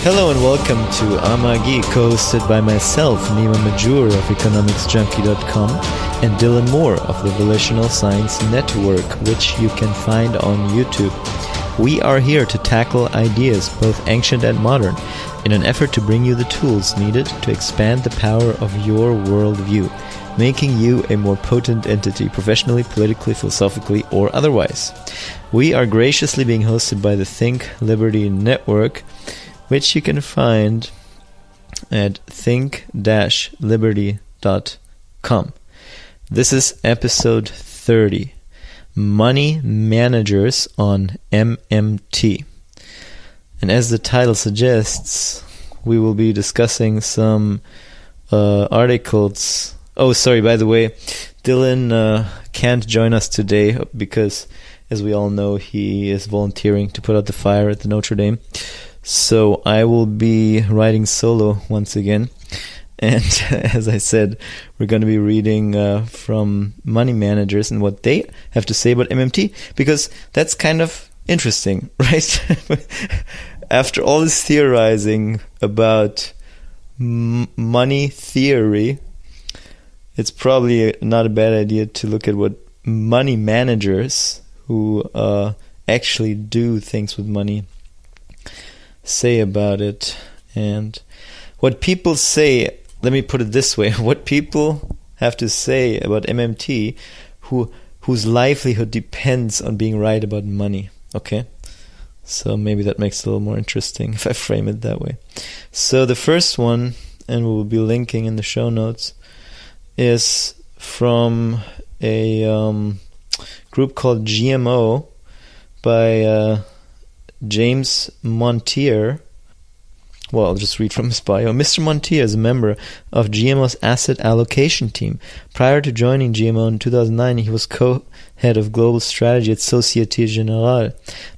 Hello and welcome to Amagi, co-hosted by myself, Nima of economicsjunkie.com, and Dylan Moore of the Volitional Science Network, which you can find on YouTube. We are here to tackle ideas, both ancient and modern, in an effort to bring you the tools needed to expand the power of your worldview, making you a more potent entity, professionally, politically, philosophically, or otherwise. We are graciously being hosted by the Think Liberty Network, which you can find at think-liberty.com. This is episode 30, Money Managers on MMT. And as the title suggests, we will be discussing some articles. Oh, sorry, by the way, Dylan can't join us today because, as we all know, he is volunteering to put out the fire at the Notre Dame. So I will be writing solo once again. And as I said, we're going to be reading from money managers and what they have to say about MMT, because that's kind of interesting, right? After all this theorizing about money theory, it's probably not a bad idea to look at what money managers who actually do things with money say about it. And what people say, let me put it this way, what people have to say about MMT whose livelihood depends on being right about money. Okay, so maybe that makes it a little more interesting if I frame it that way. So the first one, and we will be linking in the show notes, is from a group called GMO by James Montier. Well, I'll just read from his bio. Mr. Montier is a member of GMO's asset allocation team. Prior to joining GMO in 2009, he was co-head of global strategy at Societe Generale.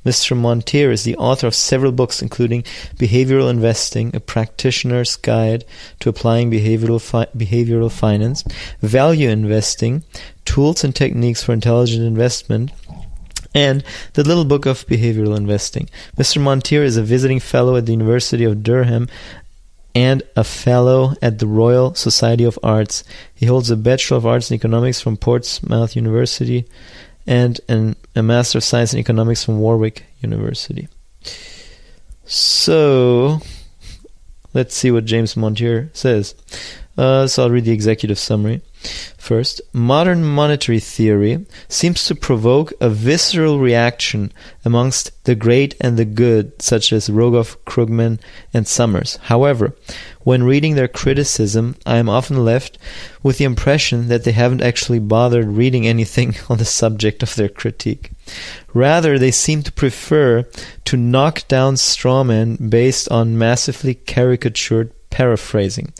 Mr. Montier is the author of several books, including Behavioral Investing, A Practitioner's Guide to Applying Behavioral Finance, Value Investing, Tools and Techniques for Intelligent Investment, and The Little Book of Behavioral Investing. Mr. Montier is a visiting fellow at the University of Durham and a fellow at the Royal Society of Arts. He holds a Bachelor of Arts in Economics from Portsmouth University and a Master of Science in Economics from Warwick University. So, let's see what James Montier says. So I'll read the executive summary. First, modern monetary theory seems to provoke a visceral reaction amongst the great and the good, such as Rogoff, Krugman, and Summers. However, when reading their criticism, I am often left with the impression that they haven't actually bothered reading anything on the subject of their critique. Rather, they seem to prefer to knock down strawmen based on massively caricatured paraphrasing,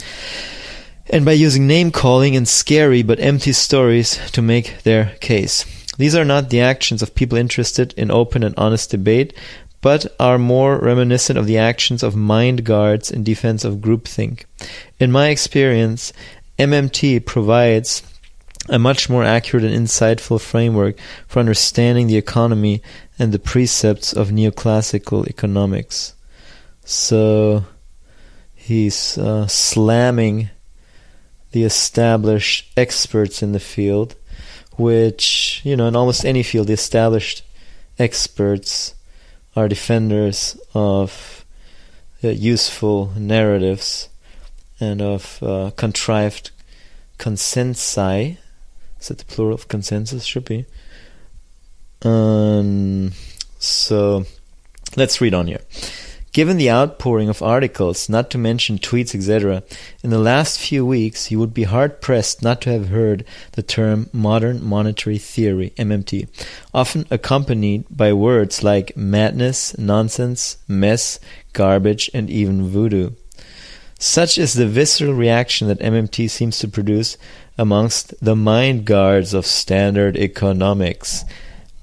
and by using name-calling and scary but empty stories to make their case. These are not the actions of people interested in open and honest debate, but are more reminiscent of the actions of mind guards in defense of groupthink. In my experience, MMT provides a much more accurate and insightful framework for understanding the economy and the precepts of neoclassical economics. So he's slamming the established experts in the field, which, in almost any field, the established experts are defenders of useful narratives and of contrived consensi. Is that the plural of consensus? Should be. So let's read on here. Given the outpouring of articles, not to mention tweets, etc., in the last few weeks, you would be hard-pressed not to have heard the term modern monetary theory, MMT, often accompanied by words like madness, nonsense, mess, garbage, and even voodoo. Such is the visceral reaction that MMT seems to produce amongst the mind guards of standard economics.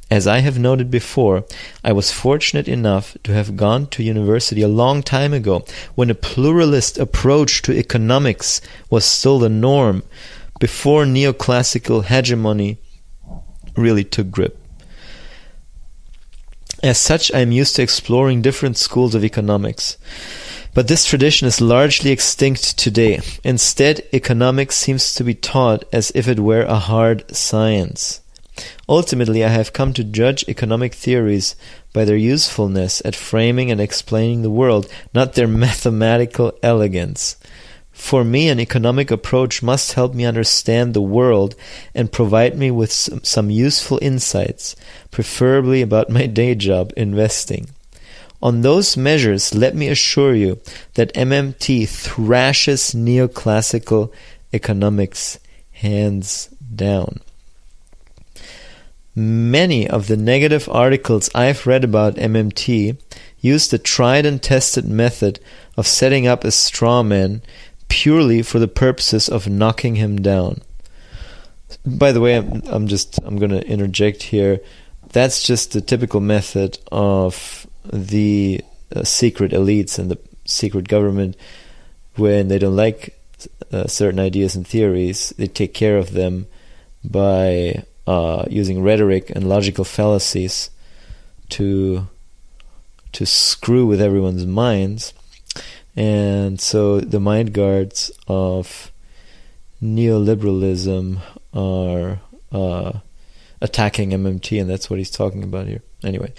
As I have noted before, I was fortunate enough to have gone to university a long time ago when a pluralist approach to economics was still the norm, before neoclassical hegemony really took grip. As such, I am used to exploring different schools of economics. But this tradition is largely extinct today. Instead, economics seems to be taught as if it were a hard science. Ultimately, I have come to judge economic theories by their usefulness at framing and explaining the world, not their mathematical elegance. For me, an economic approach must help me understand the world and provide me with some useful insights, preferably about my day job, investing. On those measures, let me assure you that MMT thrashes neoclassical economics hands down. Many of the negative articles I've read about MMT use the tried and tested method of setting up a straw man purely for the purposes of knocking him down. By the way, I'm going to interject here. That's just the typical method of the secret elites and the secret government. When they don't like certain ideas and theories, they take care of them by using rhetoric and logical fallacies to screw with everyone's minds. And so the mind guards of neoliberalism are attacking MMT, and that's what he's talking about here. Anyway,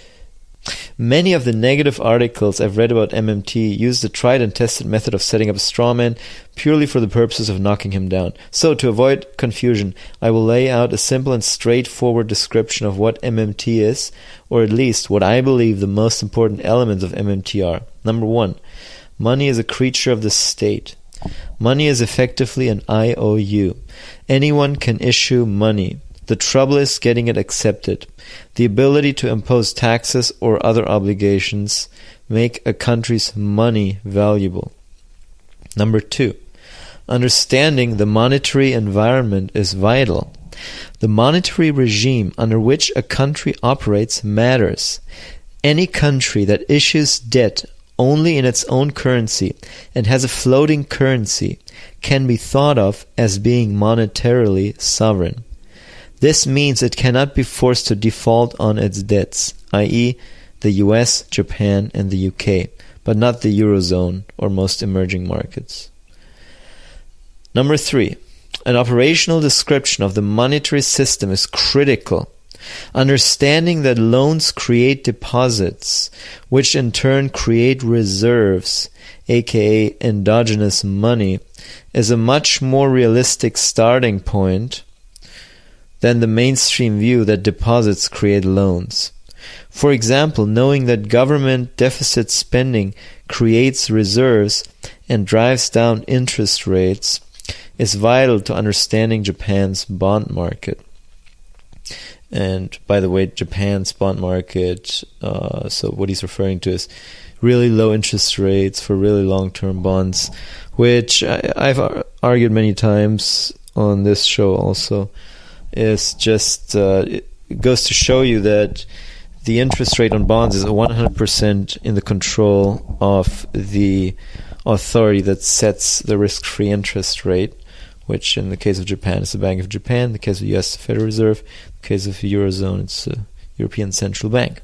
many of the negative articles I've read about MMT use the tried and tested method of setting up a straw man purely for the purposes of knocking him down. So, to avoid confusion, I will lay out a simple and straightforward description of what MMT is, or at least what I believe the most important elements of MMT are. Number 1. Money is a creature of the state. Money is effectively an IOU. Anyone can issue money. The trouble is getting it accepted. The ability to impose taxes or other obligations make a country's money valuable. Number 2. Understanding the monetary environment is vital. The monetary regime under which a country operates matters. Any country that issues debt only in its own currency and has a floating currency can be thought of as being monetarily sovereign. This means it cannot be forced to default on its debts, i.e. the US, Japan, and the UK, but not the Eurozone or most emerging markets. Number 3. An operational description of the monetary system is critical. Understanding that loans create deposits, which in turn create reserves, aka endogenous money, is a much more realistic starting point than the mainstream view that deposits create loans. For example, knowing that government deficit spending creates reserves and drives down interest rates is vital to understanding Japan's bond market. And by the way, Japan's bond market, so what he's referring to is really low interest rates for really long-term bonds, which I've argued many times on this show also, is just, it goes to show you that the interest rate on bonds is 100% in the control of the authority that sets the risk-free interest rate, which in the case of Japan is the Bank of Japan, in the case of the US Federal Reserve, in the case of the Eurozone it's the European Central Bank.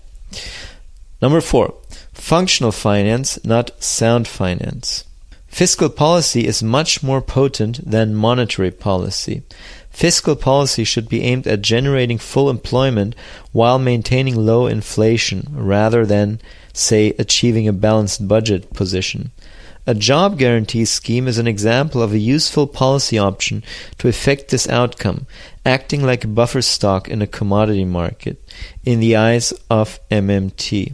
Number 4, functional finance, not sound finance. Fiscal policy is much more potent than monetary policy. Fiscal policy should be aimed at generating full employment while maintaining low inflation, rather than, say, achieving a balanced budget position. A job guarantee scheme is an example of a useful policy option to effect this outcome, acting like a buffer stock in a commodity market, in the eyes of MMT.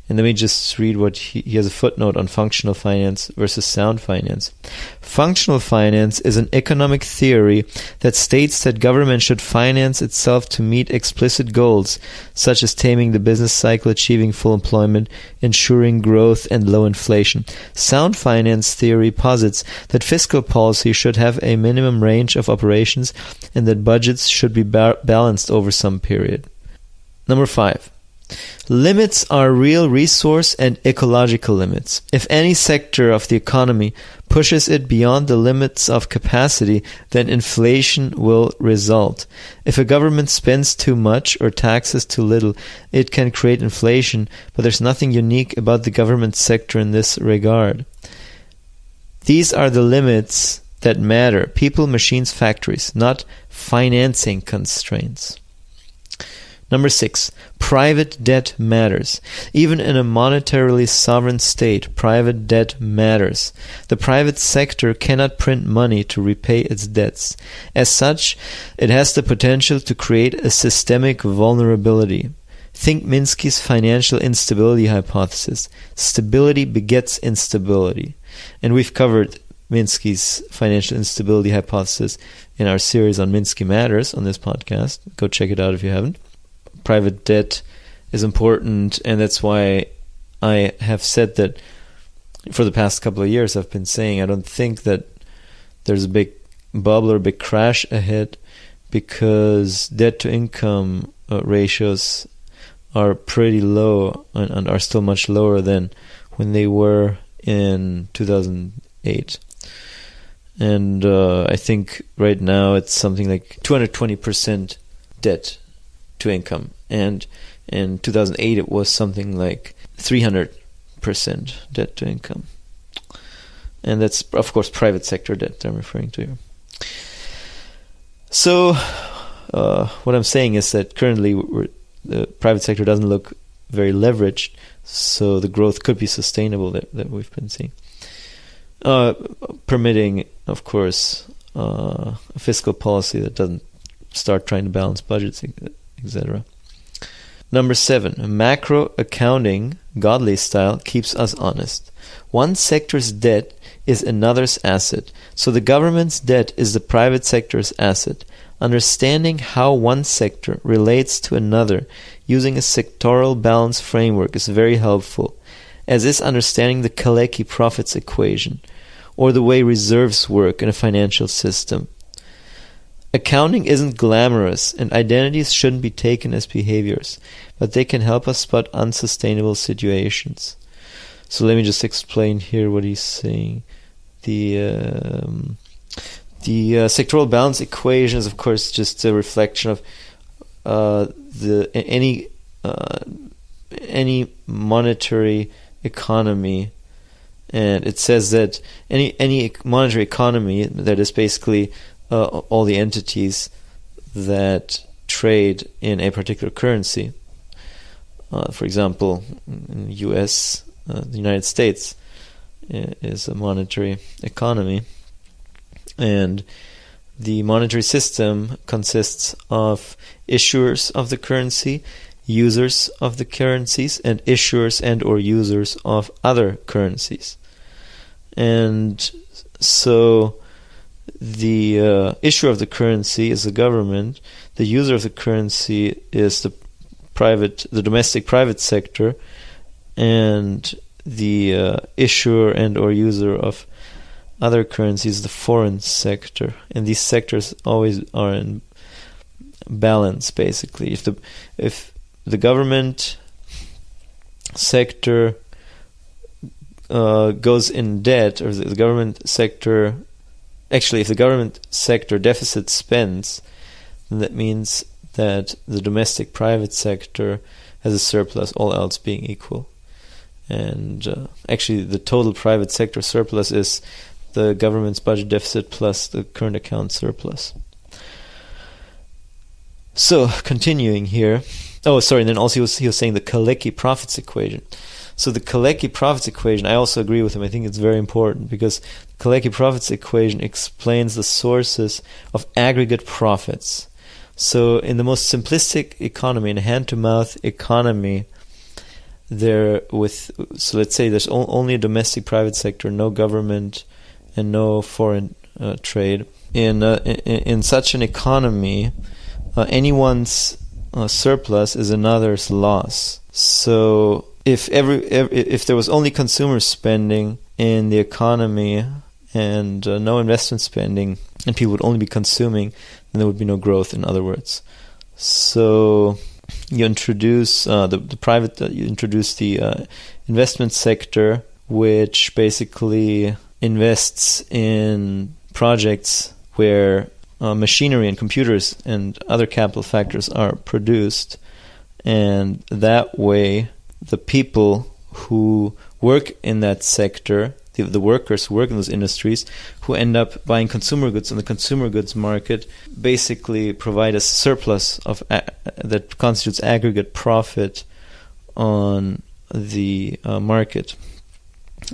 And let me just read what he has a footnote on functional finance versus sound finance. Functional finance is an economic theory that states that government should finance itself to meet explicit goals, such as taming the business cycle, achieving full employment, ensuring growth and low inflation. Sound finance theory posits that fiscal policy should have a minimum range of operations and that budgets should be balanced over some period. Number 5. Limits are real resource and ecological limits. If any sector of the economy pushes it beyond the limits of capacity, then inflation will result. If a government spends too much or taxes too little, it can create inflation, but there's nothing unique about the government sector in this regard. These are the limits that matter. People, machines, factories, not financing constraints. Number 6, private debt matters. Even in a monetarily sovereign state, private debt matters. The private sector cannot print money to repay its debts. As such, it has the potential to create a systemic vulnerability. Think Minsky's financial instability hypothesis. Stability begets instability. And we've covered Minsky's financial instability hypothesis in our series on Minsky Matters on this podcast. Go check it out if you haven't. Private debt is important, and that's why I have said that for the past couple of years I've been saying I don't think that there's a big bubble or a big crash ahead, because debt to income ratios are pretty low and are still much lower than when they were in 2008. And I think right now it's something like 220% debt to income, and in 2008 it was something like 300% debt to income, and that's of course private sector debt I'm referring to here. So what I'm saying is that currently the private sector doesn't look very leveraged, so the growth could be sustainable that we've been seeing, permitting of course a fiscal policy that doesn't start trying to balance budgets, etc. Number 7, macro accounting, godly style, keeps us honest. One sector's debt is another's asset, so the government's debt is the private sector's asset. Understanding how one sector relates to another using a sectoral balance framework is very helpful, as is understanding the Kalecki profits equation, or the way reserves work in a financial system. Accounting isn't glamorous, and identities shouldn't be taken as behaviors, but they can help us spot unsustainable situations. So let me just explain here what he's saying. The sectoral balance equation is, of course, just a reflection of any monetary economy, and it says that any monetary economy, that is basically all the entities that trade in a particular currency. For example, in the US, the United States is a monetary economy, and the monetary system consists of issuers of the currency, users of the currencies, and issuers and or users of other currencies. And so the issuer of the currency is the government, the user of the currency is the domestic private sector, and the issuer and or user of other currencies, the foreign sector. And these sectors always are in balance, basically. If the government sector goes in debt, or the government sector, actually, if the government sector deficit spends, then that means that the domestic private sector has a surplus, all else being equal. And actually, the total private sector surplus is the government's budget deficit plus the current account surplus. So, continuing here. And then also he was saying the Kalecki profits equation. So the Kalecki profits equation, I also agree with him. I think it's very important, because the Kalecki profits equation explains the sources of aggregate profits. So in the most simplistic economy, in a hand-to-mouth economy, so let's say there's only a domestic private sector, no government, and no foreign trade. In such an economy, anyone's surplus is another's loss. So if there was only consumer spending in the economy and no investment spending, and people would only be consuming, then there would be no growth, in other words. So you introduce the investment sector, which basically invests in projects where machinery and computers and other capital factors are produced, and that way the people who work in that sector the workers who work in those industries, who end up buying consumer goods on the consumer goods market, basically provide a surplus of that constitutes aggregate profit on the market.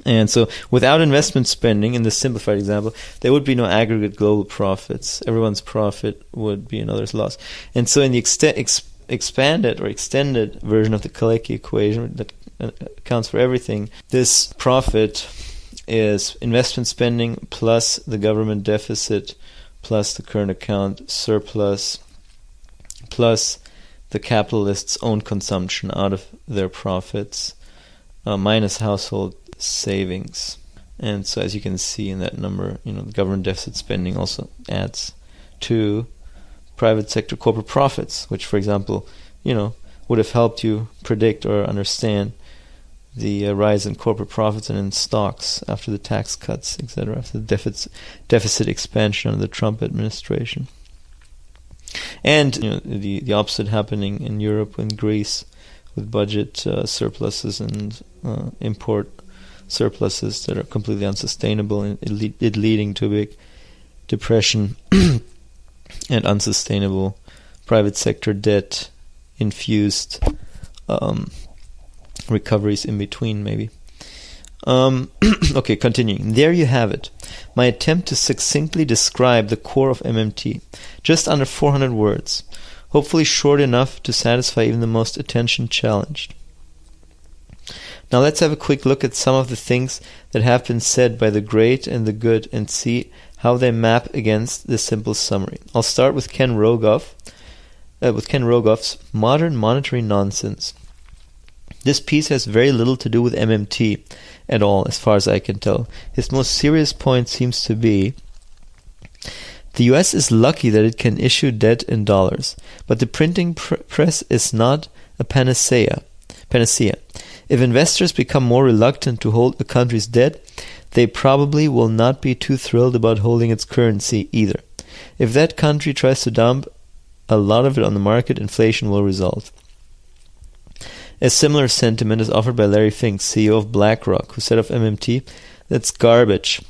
And so without investment spending, in this simplified example, there would be no aggregate global profits. Everyone's profit would be another's loss. And so in the expanded or extended version of the Kalecki equation that accounts for everything, this profit is investment spending plus the government deficit plus the current account surplus plus the capitalists' own consumption out of their profits minus household savings. And so as you can see in that number, the government deficit spending also adds to private sector corporate profits, which, for example, would have helped you predict or understand the rise in corporate profits and in stocks after the tax cuts, etc., after the deficit expansion under the Trump administration. And the opposite happening in Europe and Greece with budget surpluses and import surpluses that are completely unsustainable, and it leading to a big depression and unsustainable private sector debt infused recoveries in between, maybe. Okay, continuing. There you have it. My attempt to succinctly describe the core of MMT. Just under 400 words. Hopefully short enough to satisfy even the most attention-challenged. Now let's have a quick look at some of the things that have been said by the great and the good and see how they map against this simple summary. I'll start with Ken Rogoff's Modern Monetary Nonsense. This piece has very little to do with MMT at all, as far as I can tell. His most serious point seems to be: the US is lucky that it can issue debt in dollars, but the printing press is not a panacea. If investors become more reluctant to hold a country's debt, they probably will not be too thrilled about holding its currency either. If that country tries to dump a lot of it on the market, inflation will result. A similar sentiment is offered by Larry Fink, CEO of BlackRock, who said of MMT, "That's garbage.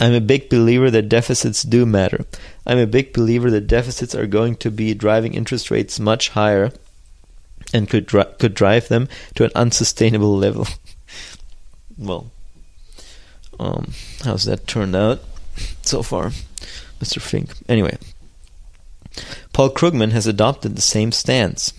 I'm a big believer that deficits do matter. I'm a big believer that deficits are going to be driving interest rates much higher and could drive them to an unsustainable level." Well, how's that turned out so far, Mr. Fink? Anyway, Paul Krugman has adopted the same stance.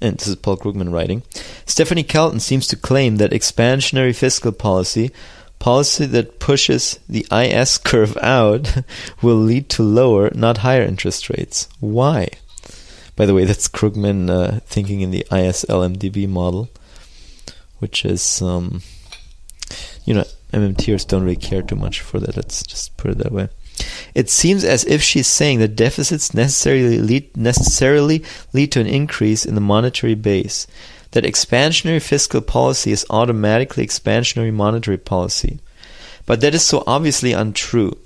And this is Paul Krugman writing. Stephanie Kelton seems to claim that expansionary fiscal policy that pushes the IS curve out, will lead to lower, not higher interest rates. Why? By the way, that's Krugman thinking in the IS-LMDB model, which is, MMTers don't really care too much for that. Let's just put it that way. It seems as if she's saying that deficits necessarily lead to an increase in the monetary base, that expansionary fiscal policy is automatically expansionary monetary policy. But that is so obviously untrue.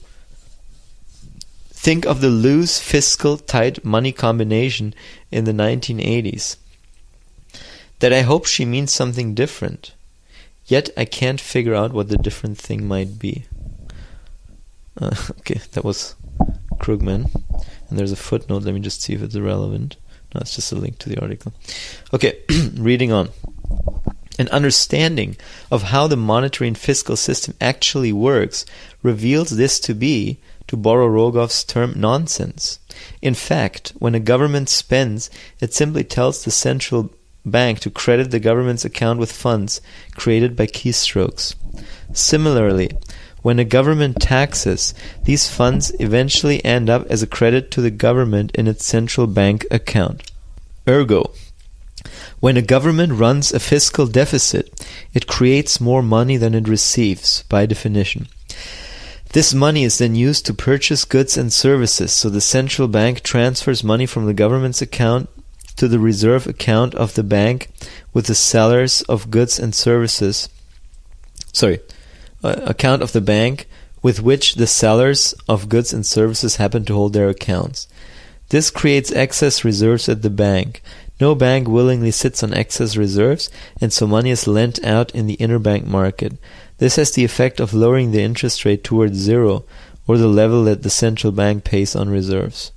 Think of the loose fiscal tight money combination in the 1980s. That I hope she means something different. Yet I can't figure out what the different thing might be. Okay, that was Krugman. And there's a footnote. Let me just see if it's relevant. No, it's just a link to the article. Okay, reading on. An understanding of how the monetary and fiscal system actually works reveals this to be, to borrow Rogoff's term, nonsense. In fact, when a government spends, it simply tells the central bank to credit the government's account with funds created by keystrokes. Similarly, when a government taxes, these funds eventually end up as a credit to the government in its central bank account. Ergo, when a government runs a fiscal deficit, it creates more money than it receives, by definition. This money is then used to purchase goods and services, so the central bank transfers money from the government's account to the reserve account of the bank with the sellers of goods and services. Account of the bank with which the sellers of goods and services happen to hold their accounts. This creates excess reserves at the bank. No bank willingly sits on excess reserves, and so money is lent out in the interbank market. This has the effect of lowering the interest rate towards zero, or the level that the central bank pays on reserves.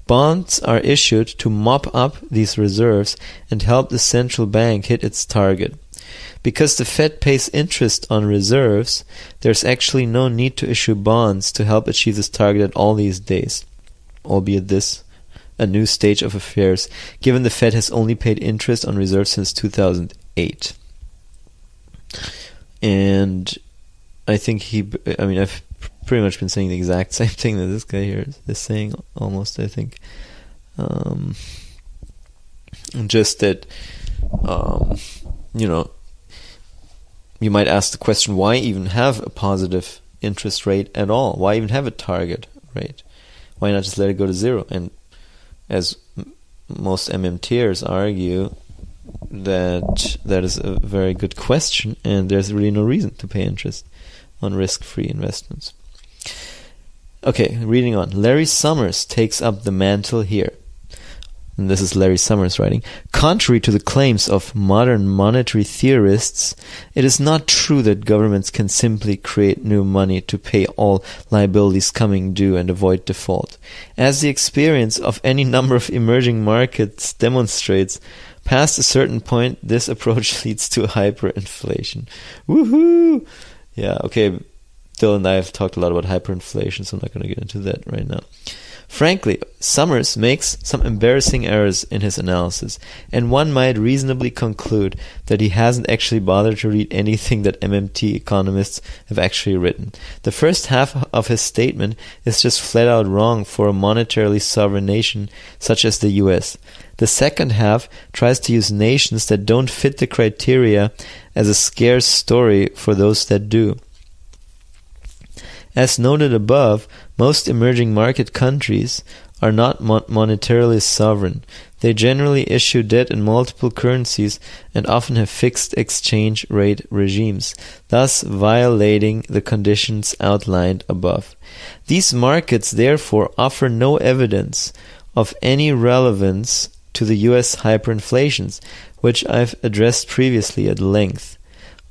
Bonds are issued to mop up these reserves and help the central bank hit its target. Because the Fed pays interest on reserves, there's actually no need to issue bonds to help achieve this target at all these days, albeit this a new stage of affairs, given the Fed has only paid interest on reserves since 2008. And I think I've pretty much been saying the exact same thing that this guy here is saying, almost, I think. Just that, you might ask the question, why even have a positive interest rate at all? Why even have a target rate? Why not just let it go to zero? And as most MMTers argue, that is a very good question, and there's really no reason to pay interest on risk-free investments. Okay, reading on. Larry Summers takes up the mantle here. And this is Larry Summers writing. Contrary to the claims of modern monetary theorists, it is not true that governments can simply create new money to pay all liabilities coming due and avoid default. As the experience of any number of emerging markets demonstrates, past a certain point, this approach leads to hyperinflation. Woohoo! Yeah, okay, Dylan and I have talked a lot about hyperinflation, so I'm not going to get into that right now. Frankly, Summers makes some embarrassing errors in his analysis, and one might reasonably conclude that he hasn't actually bothered to read anything that MMT economists have actually written. The first half of his statement is just flat out wrong for a monetarily sovereign nation such as the US. The second half tries to use nations that don't fit the criteria as a scarce story for those that do. As noted above, most emerging market countries are not monetarily sovereign. They generally issue debt in multiple currencies and often have fixed exchange rate regimes, thus violating the conditions outlined above. These markets therefore offer no evidence of any relevance to the US hyperinflations, which I've addressed previously at length,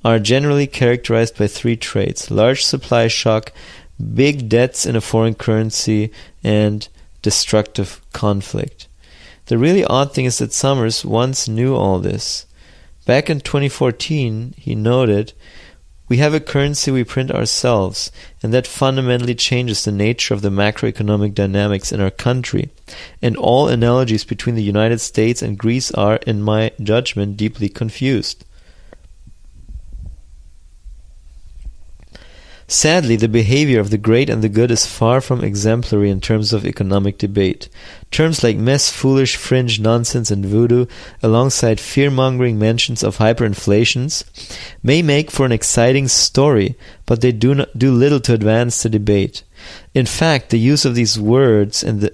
are generally characterized by three traits: large supply shock, big debts in a foreign currency, and destructive conflict. The really odd thing is that Summers once knew all this. Back in 2014, he noted, "We have a currency we print ourselves, and that fundamentally changes the nature of the macroeconomic dynamics in our country, and all analogies between the United States and Greece are, in my judgment, deeply confused." Sadly, the behavior of the great and the good is far from exemplary in terms of economic debate. Terms like mess, foolish, fringe, nonsense, and voodoo, alongside fear-mongering mentions of hyperinflations, may make for an exciting story, but they do little to advance the debate. In fact, the use of these words and the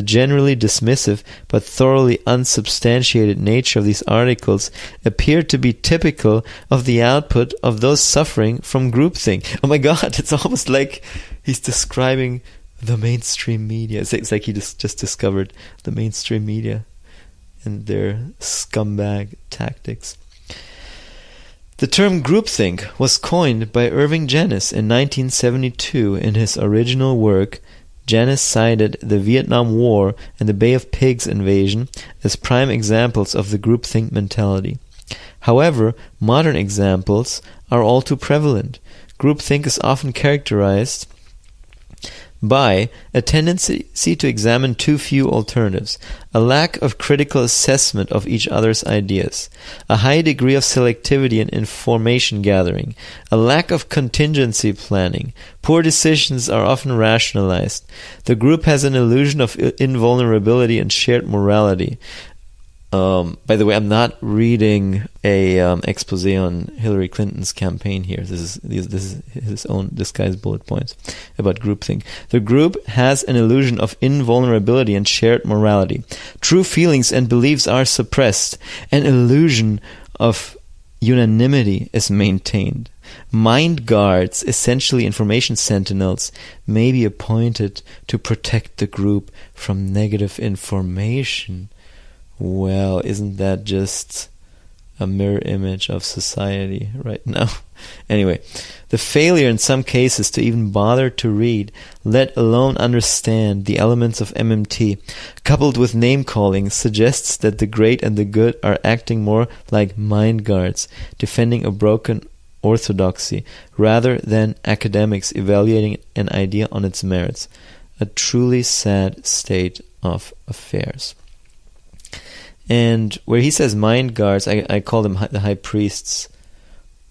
generally dismissive but thoroughly unsubstantiated nature of these articles appear to be typical of the output of those suffering from groupthink. Oh my god, it's almost like he's describing the mainstream media. It's like he just discovered the mainstream media and their scumbag tactics. The term groupthink was coined by Irving Janis in 1972 in his original work. Janis cited the Vietnam War and the Bay of Pigs invasion as prime examples of the groupthink mentality. However, modern examples are all too prevalent. Groupthink is often characterized by a tendency to examine too few alternatives, a lack of critical assessment of each other's ideas, a high degree of selectivity in information gathering, a lack of contingency planning. Poor decisions are often rationalized. The group has an illusion of invulnerability and shared morality. By the way, I'm not reading a expose on Hillary Clinton's campaign here. This is this guy's bullet points about groupthink. The group has an illusion of invulnerability and shared morality. True feelings and beliefs are suppressed. An illusion of unanimity is maintained. Mind guards, essentially information sentinels, may be appointed to protect the group from negative information. Well, isn't that just a mirror image of society right now? Anyway, the failure in some cases to even bother to read, let alone understand the elements of MMT, coupled with name-calling, suggests that the great and the good are acting more like mind guards, defending a broken orthodoxy, rather than academics evaluating an idea on its merits. A truly sad state of affairs. And where he says mind guards, I call them the high priests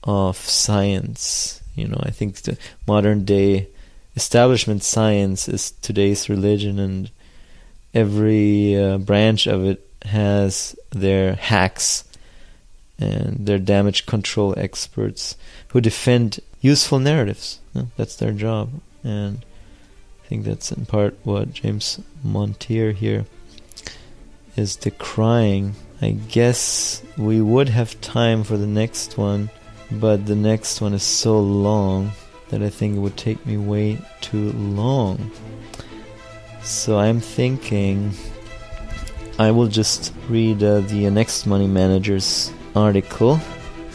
of science. I think the modern day establishment science is today's religion, and every branch of it has their hacks and their damage control experts who defend useful narratives. That's their job. And I think that's in part what James Montier here is decrying. I guess we would have time for the next one, but the next one is so long that I think it would take me way too long. So I'm thinking I will just read the Next Money Managers article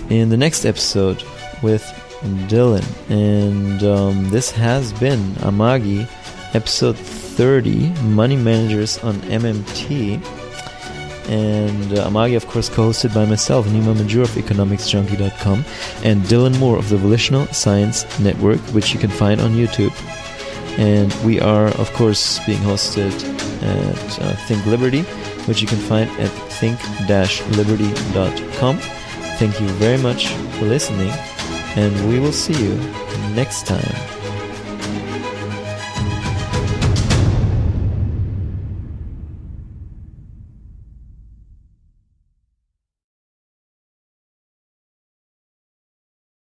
in the next episode with Dylan. And this has been Amagi, episode 30, Money Managers on MMT. And Amagi, of course, co-hosted by myself, Nima of economicsjunkie.com, and Dylan Moore of the Volitional Science Network, which you can find on YouTube. And we are, of course, being hosted at Think Liberty, which you can find at think-liberty.com. Thank you very much for listening, and we will see you next time.